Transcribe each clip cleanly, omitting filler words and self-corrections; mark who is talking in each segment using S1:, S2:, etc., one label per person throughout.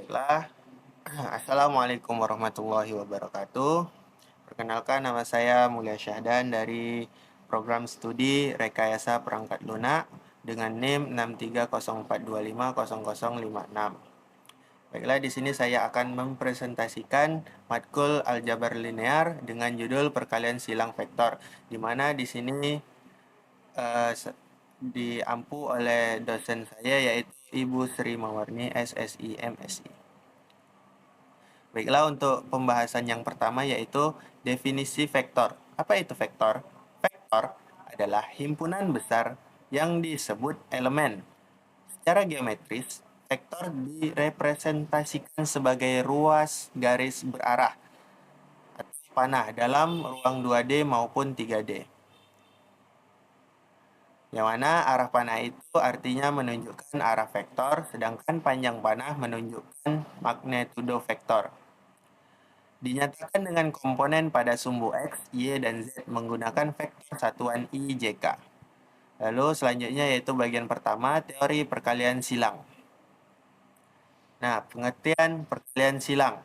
S1: Baiklah, Assalamualaikum warahmatullahi wabarakatuh. Perkenalkan, nama saya Mulia Syahdan dari program studi Rekayasa Perangkat Lunak dengan NIM 63042500056. Baiklah, di sini saya akan mempresentasikan matkul aljabar linear dengan judul Perkalian Silang Vektor, di mana di sini diampu oleh dosen saya yaitu Ibu Sri Mawarni SSI MSI. Baiklah, untuk pembahasan yang pertama yaitu definisi vektor. Apa itu vektor? Vektor adalah himpunan besar yang disebut elemen. Secara geometris, vektor direpresentasikan sebagai ruas garis berarah atau panah dalam ruang 2D maupun 3D. Yang mana arah panah itu artinya menunjukkan arah vektor, sedangkan panjang panah menunjukkan magnitudo vektor. Dinyatakan dengan komponen pada sumbu X, Y, dan Z menggunakan vektor satuan I, J, K. Lalu selanjutnya yaitu bagian pertama, teori perkalian silang. Nah, pengertian perkalian silang.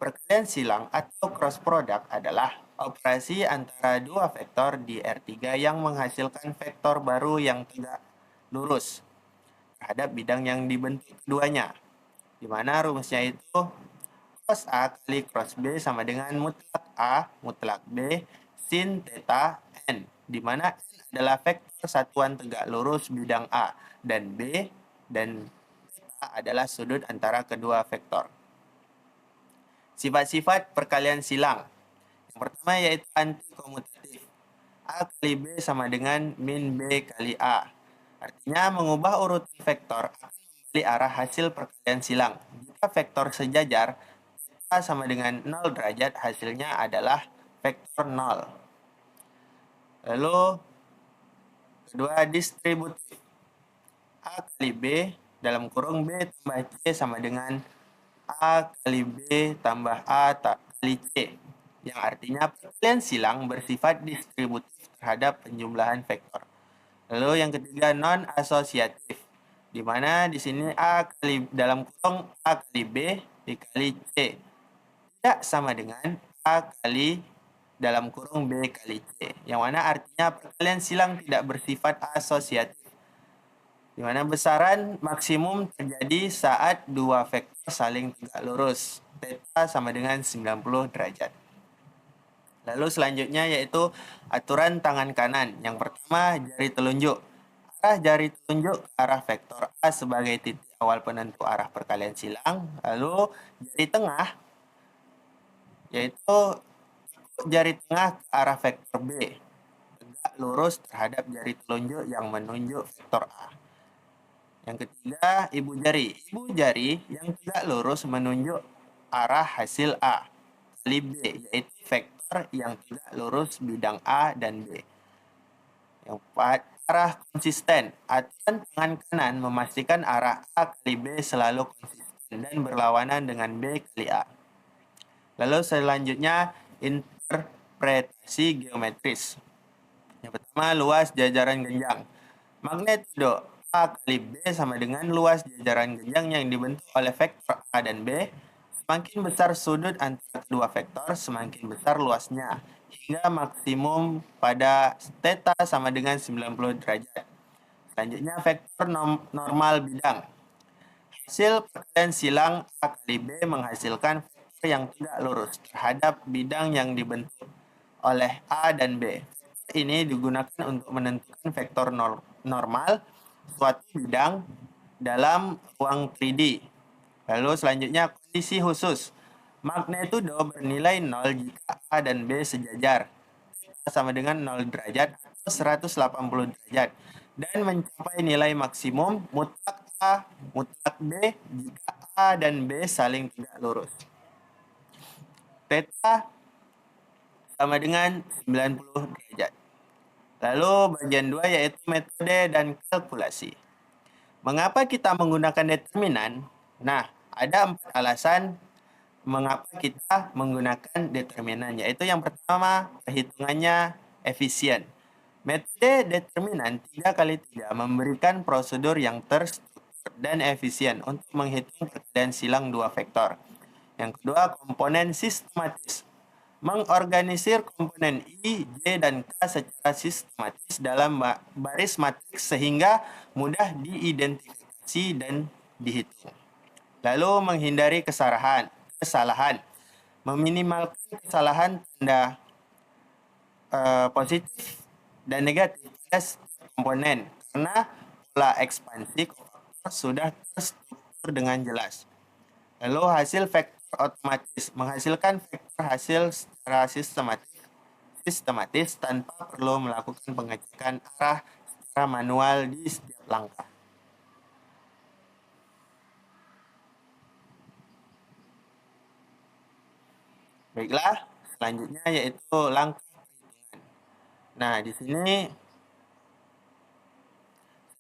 S1: Perkalian silang atau cross product adalah operasi antara dua vektor di R3 yang menghasilkan vektor baru yang tegak lurus terhadap bidang yang dibentuk keduanya. Di mana rumusnya itu cos A kali cross B sama dengan mutlak A mutlak B sin theta N, di mana N adalah vektor satuan tegak lurus bidang A dan B, dan theta adalah sudut antara kedua vektor. Sifat-sifat perkalian silang. Yang pertama yaitu anti-komutatif. A kali B sama dengan min B kali A. Artinya mengubah urutan vektor akan membalik arah hasil perkalian silang. Jika vektor sejajar, theta sama dengan 0 derajat, hasilnya adalah vektor 0. Lalu kedua, distributif. A kali B dalam kurung B tambah C sama dengan A kali B tambah A kali C, yang artinya perkalian silang bersifat distributif terhadap penjumlahan vektor. Lalu yang ketiga, non asosiatif, di mana di sini A kali dalam kurung A kali B dikali C tidak sama dengan A kali dalam kurung B kali C, yang mana artinya perkalian silang tidak bersifat asosiatif, di mana besaran maksimum terjadi saat dua vektor saling tegak lurus. Theta sama dengan 90 derajat. Lalu selanjutnya yaitu aturan tangan kanan. Yang pertama, jari telunjuk. Arah jari telunjuk ke arah vektor A sebagai titik awal penentu arah perkalian silang. Lalu jari tengah yaitu jari tengah ke arah vektor B, tegak lurus terhadap jari telunjuk yang menunjuk vektor A. Yang ketiga, ibu jari. Ibu jari yang tegak lurus menunjuk arah hasil A kali B, yaitu vektor yang tegak lurus bidang A dan B. Yang keempat, arah konsisten. Aturan tangan kanan memastikan arah A kali B selalu konsisten dan berlawanan dengan B kali A. Lalu selanjutnya, interpretasi geometris. Yang pertama, luas jajaran genjang. Magnitudo A kali B sama dengan luas jajaran genjang yang dibentuk oleh vektor A dan B. Semakin besar sudut antara kedua vektor, semakin besar luasnya, hingga maksimum pada theta sama dengan 90 derajat. Selanjutnya, vektor normal bidang. Hasil perkalian silang A kali B menghasilkan vektor yang tegak lurus terhadap bidang yang dibentuk oleh A dan B. Ini digunakan untuk menentukan vektor normal suatu bidang dalam ruang 3D. Lalu selanjutnya, kondisi khusus. Magnitudo bernilai 0 jika A dan B sejajar, sama dengan 0 derajat atau 180 derajat, dan mencapai nilai maksimum mutlak A mutlak B jika A dan B saling tegak lurus. Theta sama dengan 90 derajat. Lalu bagian 2 yaitu metode dan kalkulasi. Mengapa kita menggunakan determinan? Nah, ada 4 alasan mengapa kita menggunakan determinan, yaitu yang pertama, perhitungannya efisien. Metode determinan 3 kali 3 memberikan prosedur yang terstruktur dan efisien untuk menghitung perkalian silang dua vektor. Yang kedua, komponen sistematis. Mengorganisir komponen I, J, dan K secara sistematis dalam baris matriks sehingga mudah diidentifikasi dan dihitung. Lalu menghindari kesalahan, meminimalkan kesalahan tanda positif dan negatif pada setiap komponen karena pola ekspansi kofaktor sudah terstruktur dengan jelas. Lalu hasil vektor otomatis, menghasilkan vektor hasil secara sistematis tanpa perlu melakukan pengecekan arah secara manual di setiap langkah. Baiklah, selanjutnya yaitu langkah perhitungan. Nah, di sini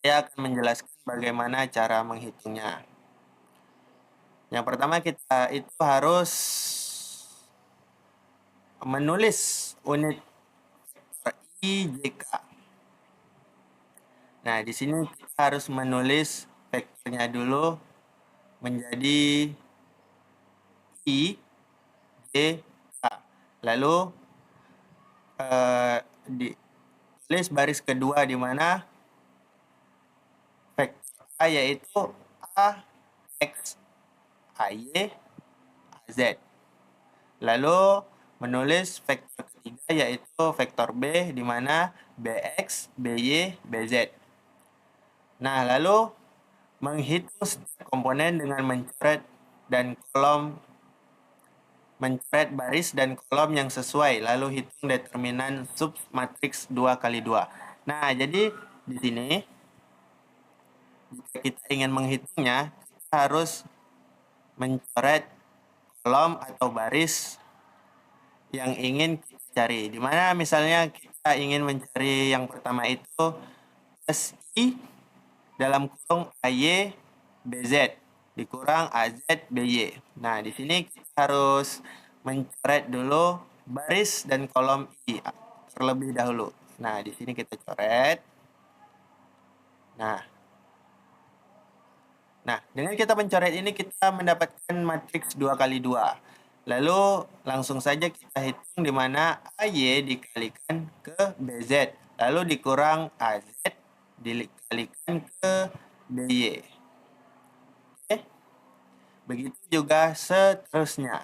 S1: saya akan menjelaskan bagaimana cara menghitungnya. Yang pertama kita itu harus menulis unit vektor I, J, K. Nah, di sini kita harus menulis vektornya dulu menjadi I, J, K. Lalu ditulis baris kedua di mana vektor A yaitu A, X, AY, AZ. Lalu menulis vektor ketiga yaitu vektor B di mana BX, BY, BZ. Nah, lalu menghitung setiap komponen dengan mencoret baris dan kolom yang sesuai, lalu hitung determinan sub matriks 2x2. Nah, jadi di sini jika kita ingin menghitungnya, kita harus mencoret kolom atau baris yang ingin kita cari. Dimana misalnya kita ingin mencari yang pertama itu plus I dalam kurung AY BZ dikurang AZ BY. Nah, di sini kita harus mencoret dulu baris dan kolom I terlebih dahulu. Nah, di sini kita coret. Nah, dengan kita mencoret ini kita mendapatkan matriks 2x2. Lalu langsung saja kita hitung di mana AY dikalikan ke BZ. Lalu dikurang AZ dikalikan ke BY. Oke. Begitu juga seterusnya.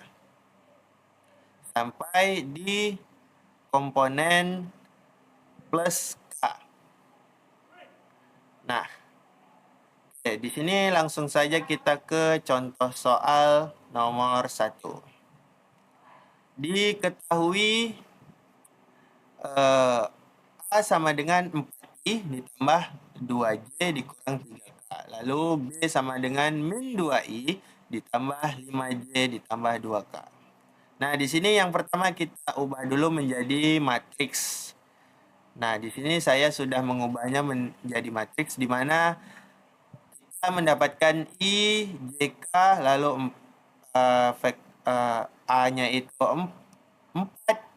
S1: Sampai di komponen plus K. Nah, di sini langsung saja kita ke contoh soal nomor 1. Diketahui A sama dengan 4I ditambah 2J dikurang 3K. Lalu B sama dengan min 2I ditambah 5J ditambah 2K. Nah, di sini yang pertama kita ubah dulu menjadi matriks. Nah, di sini saya sudah mengubahnya menjadi matriks di mana kita mendapatkan I, JK, lalu A-nya itu 4,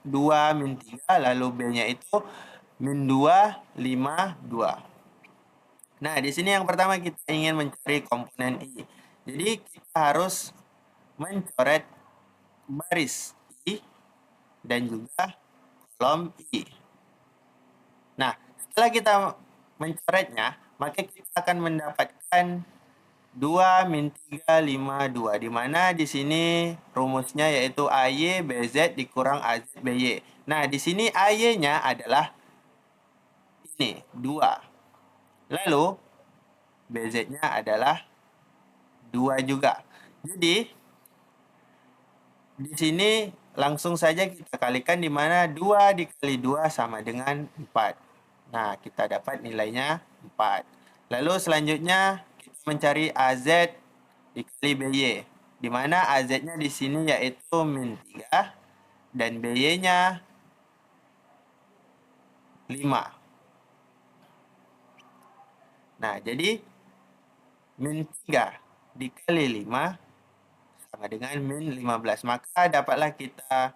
S1: 2, min 3, lalu B-nya itu min 2, 5, 2. Nah, di sini yang pertama kita ingin mencari komponen I. Jadi, kita harus mencoret baris I dan juga kolom I. Nah, setelah kita mencoretnya, maka kita akan mendapatkan 2 min 3, 5, 2. Di mana di sini rumusnya yaitu AY BZ dikurang AZ BY. Nah, di sini AY-nya adalah ini, 2. Lalu BZ-nya adalah 2 juga. Jadi, di sini langsung saja kita kalikan di mana 2 dikali 2 sama dengan 4. Nah, kita dapat nilainya 4. Lalu selanjutnya kita mencari AZ dikali BY. Di mana AZ-nya di sini yaitu min 3 dan BY-nya 5. Nah, jadi min 3 dikali 5 sama dengan min 15. Maka dapatlah kita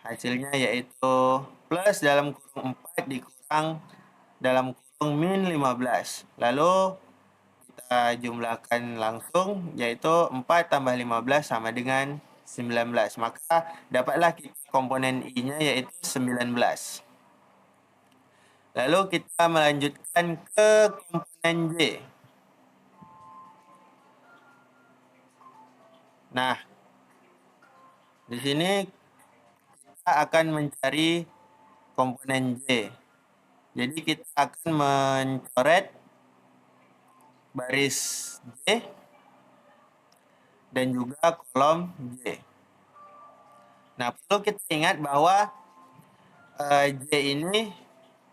S1: hasilnya yaitu plus dalam kurung 4 dikurang dalam kurung min 15. Lalu kita jumlahkan langsung, yaitu 4 tambah 15 sama dengan 19. Maka dapatlah kita komponen I-nya yaitu 19. Lalu kita melanjutkan ke komponen J. Nah, di sini kita akan mencari komponen J. Jadi kita akan mencoret baris J dan juga kolom J. Nah, perlu kita ingat bahwa J ini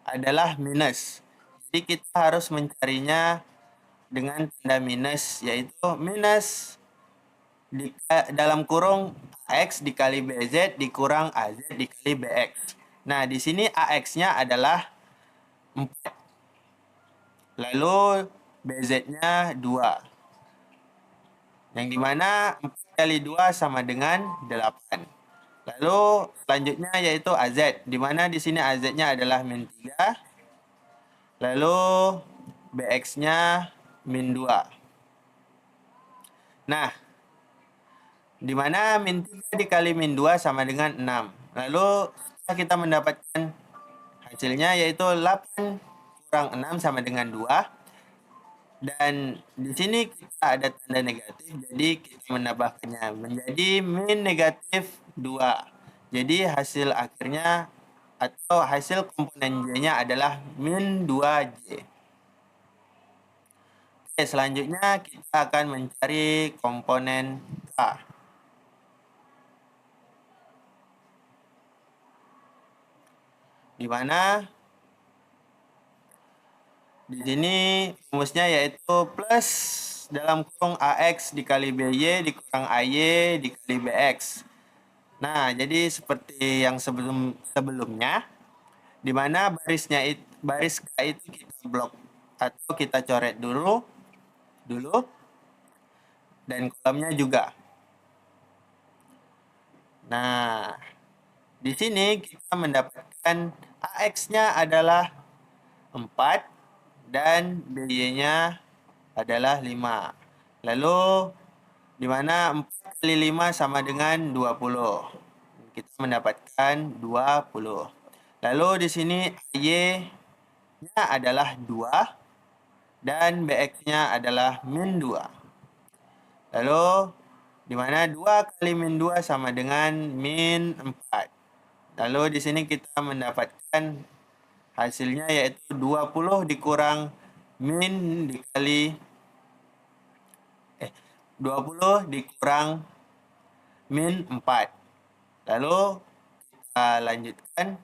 S1: adalah minus. Jadi kita harus mencarinya dengan tanda minus, yaitu minus dalam kurung AX dikali BZ dikurang AZ dikali BX. Nah, di sini AX-nya adalah 4. Lalu BZ-nya 2. Yang dimana 4 kali 2 sama dengan 8. Lalu selanjutnya yaitu AZ, dimana di sini AZ-nya adalah min 3. Lalu BX-nya min 2. Nah, dimana min 3 dikali min 2 sama dengan 6. Lalu setelah kita mendapatkan hasilnya yaitu 8 kurang 6 sama dengan 2. Dan di sini kita ada tanda negatif, jadi kita menambahkannya menjadi min negatif 2. Jadi hasil akhirnya atau hasil komponen J-nya adalah min 2J. Oke, selanjutnya kita akan mencari komponen K. Di mana di sini rumusnya yaitu plus dalam kurung AX dikali BY dikurang AY dikali BX. Nah, jadi seperti yang sebelumnya, di mana baris K itu kita blok atau kita coret dulu dan kolomnya juga. Nah, di sini kita mendapatkan AX-nya adalah 4 dan BY-nya adalah 5. Lalu di mana 4 kali 5 sama dengan 20. Kita mendapatkan 20. Lalu di sini Y-nya adalah 2 dan BX-nya adalah min 2. Lalu di mana 2 kali min 2 sama dengan min 4. Lalu di sini kita mendapatkan hasilnya yaitu 20 dikurang min dikali 20 dikurang min 4. Lalu kita lanjutkan,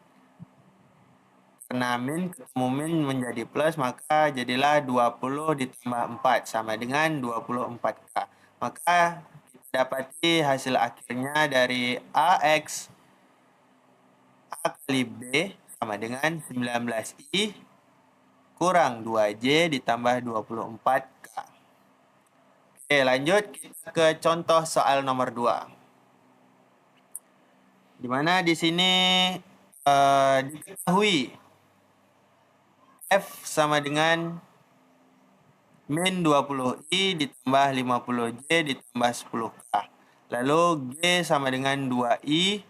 S1: karena min ketemu min menjadi plus, maka jadilah 20 ditambah 4 sama dengan 24K. Maka kita dapati hasil akhirnya dari AX A kali B sama dengan 19I kurang 2J ditambah 24K. Oke, lanjut kita ke contoh soal nomor 2. Dimana di sini diketahui F sama dengan min 20I ditambah 50J ditambah 10K. Lalu G sama dengan 2I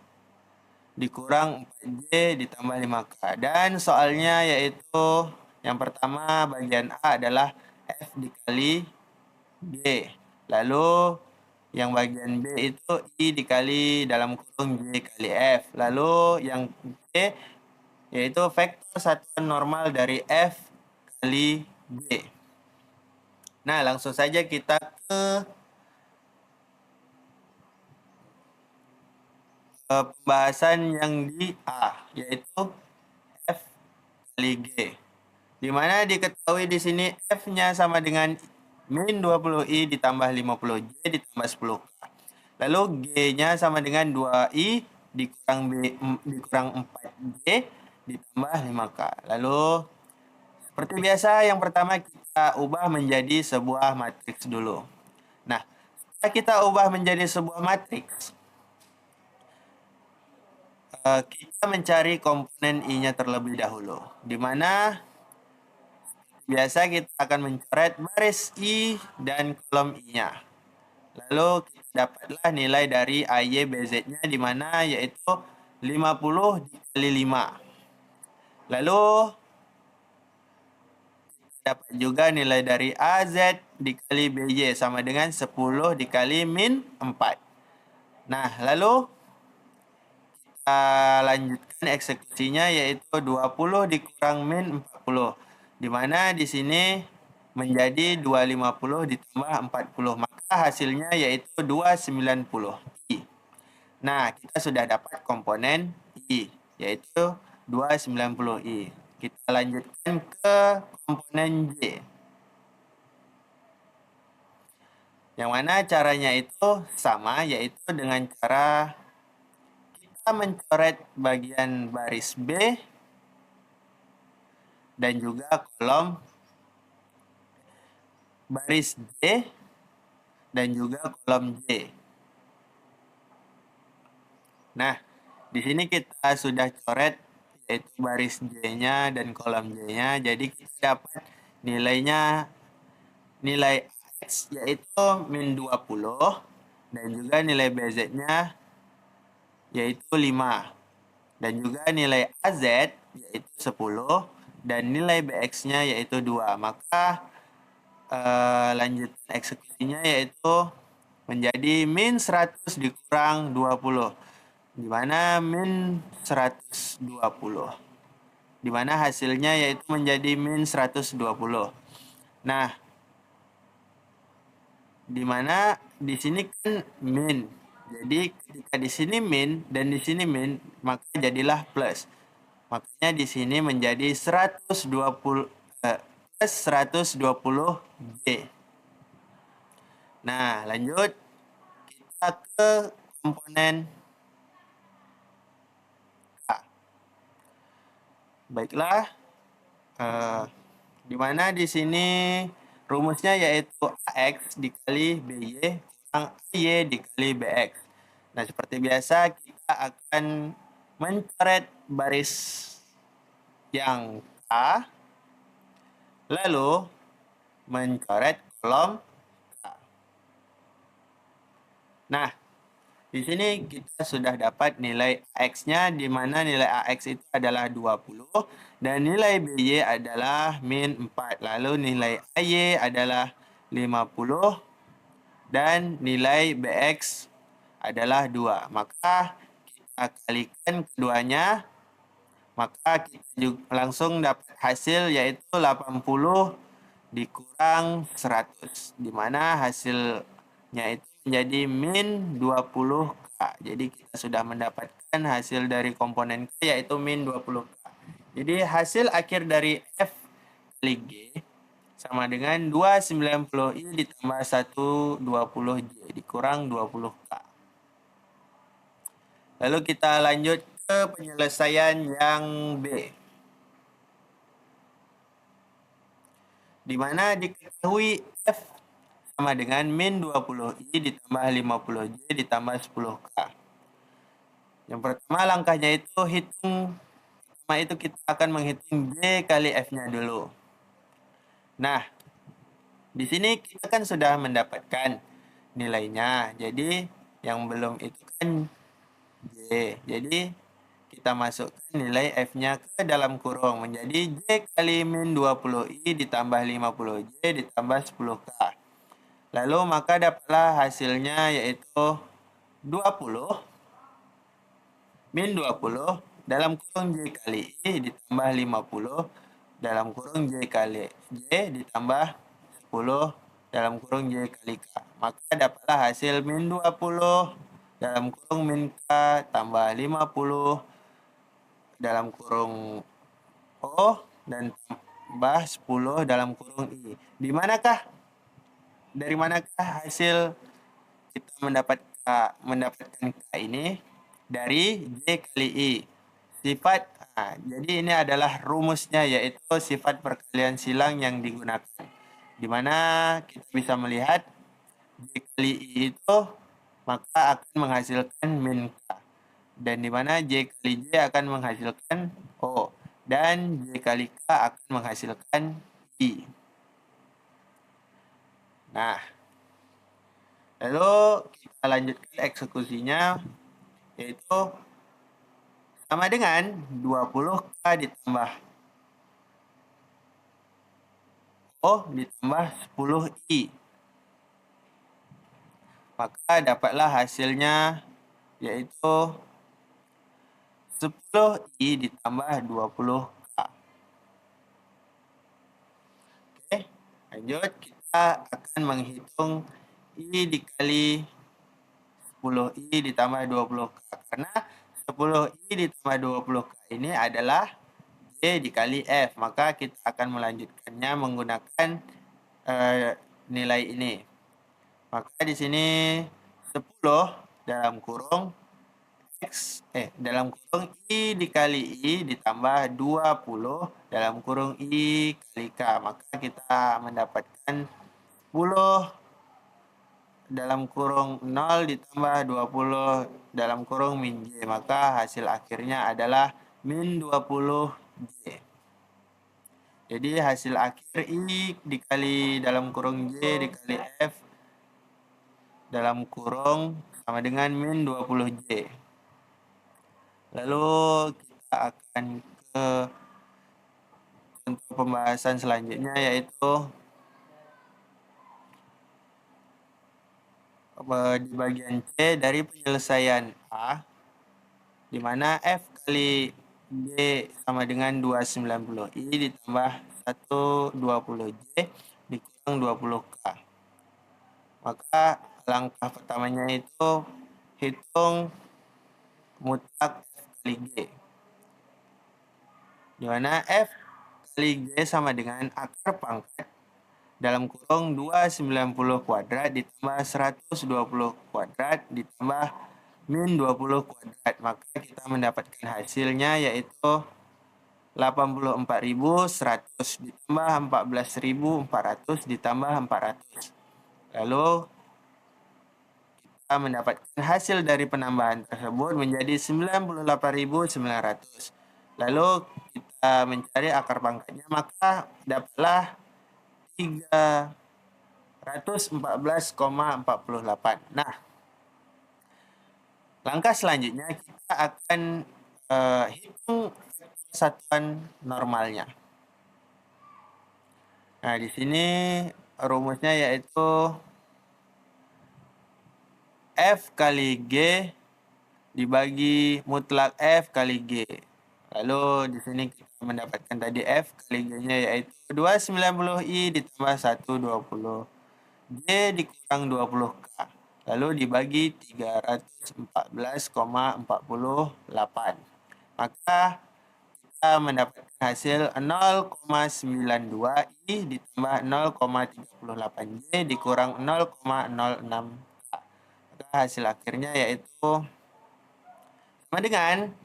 S1: dikurang 4J ditambah 5K. Dan soalnya yaitu yang pertama bagian A adalah F dikali G. Lalu yang bagian B itu I dikali dalam kurung J kali F. Lalu yang G yaitu vektor satuan normal dari F kali G. Nah, langsung saja kita ke pembahasan yang di A, yaitu F kali G. Dimana diketahui di sini F-nya sama dengan min 20I ditambah 50J ditambah 10K. Lalu G-nya sama dengan 2I dikurang 4J ditambah 5K. Lalu seperti biasa, yang pertama kita ubah menjadi sebuah matriks dulu. Nah, setelah kita ubah menjadi sebuah matriks, kita mencari komponen I-nya terlebih dahulu. Di mana biasa kita akan mencoret baris I dan kolom I-nya. Lalu kita dapatlah nilai dari AY BZ-nya di mana yaitu 50 dikali 5. Lalu dapat juga nilai dari AZ dikali BY sama dengan 10 dikali min 4. Nah, lalu kita lanjutkan eksekusinya yaitu 20 dikurang min 40. Di mana di sini menjadi 250 ditambah 40. Maka hasilnya yaitu 290 I. Nah, kita sudah dapat komponen I yaitu 290 I. Kita lanjutkan ke komponen J. Yang mana caranya itu sama, yaitu dengan cara kita mencoret bagian baris B dan juga kolom baris J dan juga kolom J. Nah, di sini kita sudah coret yaitu baris J-nya dan kolom J-nya. Jadi kita dapat nilai X yaitu min 20 dan juga nilai BZ-nya yaitu 5. Dan juga nilai AZ yaitu 10 dan nilai BX-nya yaitu 2. Maka lanjutan eksekusinya yaitu menjadi min 100 dikurang 20. Di mana min 120. Di mana hasilnya yaitu menjadi min 120. Nah, di mana di sini kan min. Jadi ketika di sini min dan di sini min, maka jadilah plus. Makanya di sini menjadi 120 plus 120 J. Nah, lanjut kita ke komponen K. Baiklah, di mana di sini rumusnya yaitu AX dikali BY kurang AY dikali BX. Nah, seperti biasa kita akan mencoret baris yang K, lalu mencoret kolom K. Nah, di sini kita sudah dapat nilai AX-nya, di mana nilai AX itu adalah 20 dan nilai BY adalah min 4. Lalu nilai AY adalah 50 dan nilai BX adalah 2. Maka kita kalikan keduanya, maka kita juga langsung dapat hasil yaitu 80 dikurang 100, di mana hasilnya itu menjadi min 20K. Jadi kita sudah mendapatkan hasil dari komponen K yaitu min 20K. Jadi hasil akhir dari F kali G sama dengan 290I ditambah 120J dikurang 20K. Lalu kita lanjut ke penyelesaian yang B. Di mana diketahui F sama dengan min 20I ditambah 50J ditambah 10K. Yang pertama langkahnya itu kita akan menghitung J kali F-nya dulu. Nah, di sini kita kan sudah mendapatkan nilainya. Jadi yang belum itu kan J. Jadi kita masukkan nilai F-nya ke dalam kurung menjadi J kali min 20I ditambah 50J ditambah 10K. Lalu maka dapatlah hasilnya yaitu 20 min 20 dalam kurung J kali I ditambah 50 dalam kurung J kali J ditambah 10 dalam kurung J kali K. Maka dapatlah hasil min 20 dalam kurung min K tambah 50 dalam kurung O dan tambah 10 dalam kurung I. Dari manakah hasil kita mendapatkan K ini? Dari J kali I. Jadi ini adalah rumusnya yaitu sifat perkalian silang yang digunakan. Di mana kita bisa melihat J kali I itu maka akan menghasilkan min K. Dan di mana J kali J akan menghasilkan O. Dan J kali K akan menghasilkan I. Nah, lalu kita lanjutkan eksekusinya, yaitu sama dengan 20K ditambah O ditambah 10I. Maka dapatlah hasilnya, yaitu 10I ditambah 20K. Oke, lanjut. Kita akan menghitung I dikali 10I ditambah 20K. Karena 10I ditambah 20K ini adalah J dikali F. Maka kita akan melanjutkannya menggunakan nilai ini. Maka di sini 10 dalam kurung dalam kurung I dikali I ditambah 20 dalam kurung I kali K. Maka kita mendapatkan 10 dalam kurung 0 ditambah 20 dalam kurung min J. Maka hasil akhirnya adalah min 20J. Jadi hasil akhir I dikali dalam kurung J dikali F dalam kurung sama dengan min 20J. Lalu kita akan ke contoh pembahasan selanjutnya, yaitu di bagian C dari penyelesaian A, di mana F kali J sama dengan 290I ditambah 120J dikurang 20K. Maka langkah pertamanya itu hitung mutlak F kali G, di mana F kali G sama dengan akar pangkat dalam kurung 290 kuadrat ditambah 120 kuadrat ditambah min 20 kuadrat. Maka kita mendapatkan hasilnya, yaitu 84.100 ditambah 14.400 ditambah 400. Lalu kita mendapatkan hasil dari penambahan tersebut menjadi 98.900. Lalu kita mencari akar pangkatnya, maka dapatlah 314,48. Nah, langkah selanjutnya kita akan hitung satuan normalnya. Nah, di sini rumusnya yaitu F kali G dibagi mutlak F kali G. Lalu di sini kita mendapatkan tadi F kali G-nya yaitu 290I ditambah 120 J dikurang 20K. Lalu dibagi 314,48. Maka kita mendapatkan hasil 0,92I ditambah 0,38J dikurang 0,06K. Maka hasil akhirnya yaitu sama dengan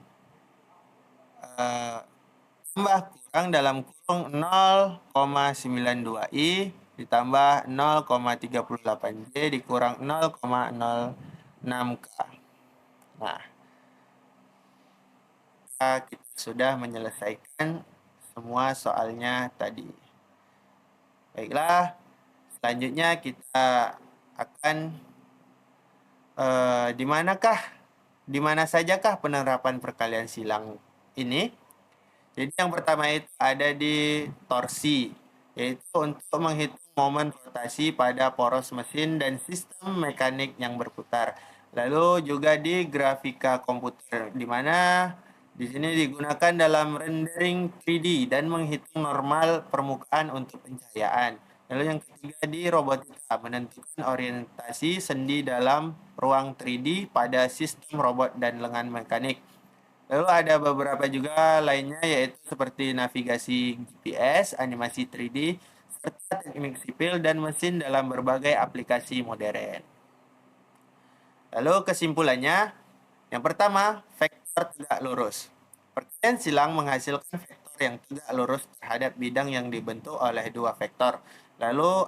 S1: tambah kurang dalam kurung 0,92I ditambah 0,38J dikurang 0,06K. Nah, kita sudah menyelesaikan semua soalnya tadi. Baiklah, selanjutnya kita akan di mana sajakah penerapan perkalian silang ini? Jadi yang pertama itu ada di torsi, yaitu untuk menghitung momen rotasi pada poros mesin dan sistem mekanik yang berputar. Lalu juga di grafika komputer, di mana di sini digunakan dalam rendering 3D dan menghitung normal permukaan untuk pencahayaan. Lalu yang ketiga di robotika, menentukan orientasi sendi dalam ruang 3D pada sistem robot dan lengan mekanik. Lalu ada beberapa juga lainnya, yaitu seperti navigasi GPS, animasi 3D, serta teknik sipil dan mesin dalam berbagai aplikasi modern. Lalu kesimpulannya, yang pertama, vektor tegak lurus. Perkalian silang menghasilkan vektor yang tegak lurus terhadap bidang yang dibentuk oleh dua vektor. Lalu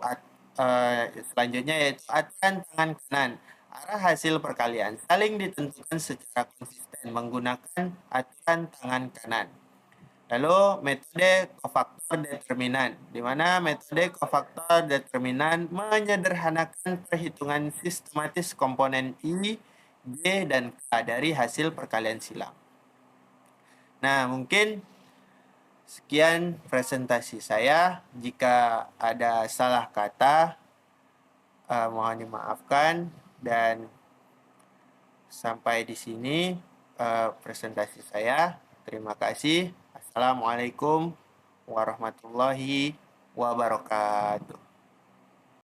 S1: selanjutnya yaitu aturan tangan kanan. Arah hasil perkalian saling ditentukan secara konsisten menggunakan aturan tangan kanan. Lalu metode kofaktor determinan, di mana metode kofaktor determinan menyederhanakan perhitungan sistematis komponen I, J, dan K dari hasil perkalian silang. Nah, mungkin sekian presentasi saya. Jika ada salah kata, mohon dimaafkan. Dan sampai di sini presentasi saya. Terima kasih. Assalamualaikum warahmatullahi wabarakatuh.